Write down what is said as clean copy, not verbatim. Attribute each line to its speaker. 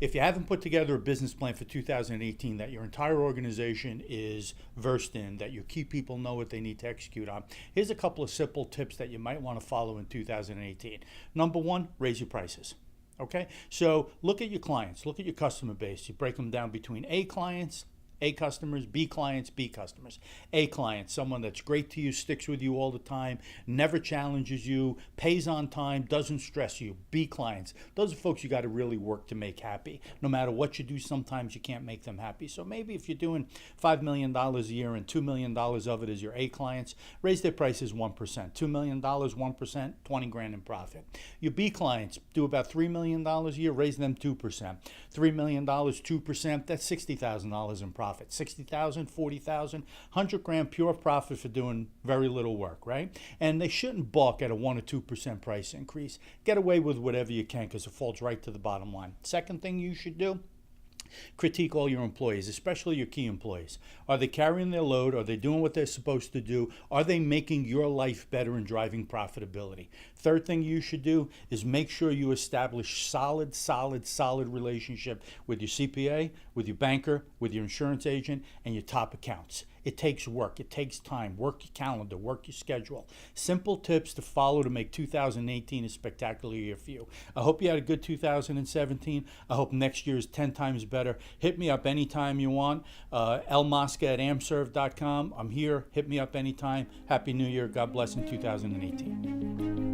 Speaker 1: If you haven't put together a business plan for 2018 that your entire organization is versed in, that your key people know what they need to execute on, here's a couple of simple tips that you might want to follow in 2018. Number one, raise your prices. Okay, so look at your clients, look at your customer base. You break them down between A clients, A customers, B clients, B customers. A client, someone that's great to you, sticks with you all the time, never challenges you, pays on time, doesn't stress you. B clients, those are folks you got to really work to make happy. No matter what you do, sometimes you can't make them happy. So maybe if you're doing $5 million a year and $2 million of it is your A clients, raise their prices 1%. $2 million, 1%, 20 grand in profit. Your B clients do about $3 million a year, raise them 2%. $3 million, 2%, that's $60,000 in profit. 60,000, 40,000, 100 grand pure profit for doing very little work, right? And they shouldn't balk at a 1 or 2% price increase. Get away with whatever you can because it falls right to the bottom line. Second thing you should do, critique all your employees, especially your key employees. Are they carrying their load? Are they doing what they're supposed to do? Are they making your life better and driving profitability? Third thing you should do is make sure you establish solid relationship with your CPA, with your banker, with your insurance agent, and your top accounts. It takes work. It takes time. Work your calendar. Work your schedule. Simple tips to follow to make 2018 a spectacular year for you. I hope you had a good 2017. I hope next year is 10 times better. Hit me up anytime you want. lmosca@amserve.com. I'm here. Hit me up anytime. Happy New Year. God bless in 2018.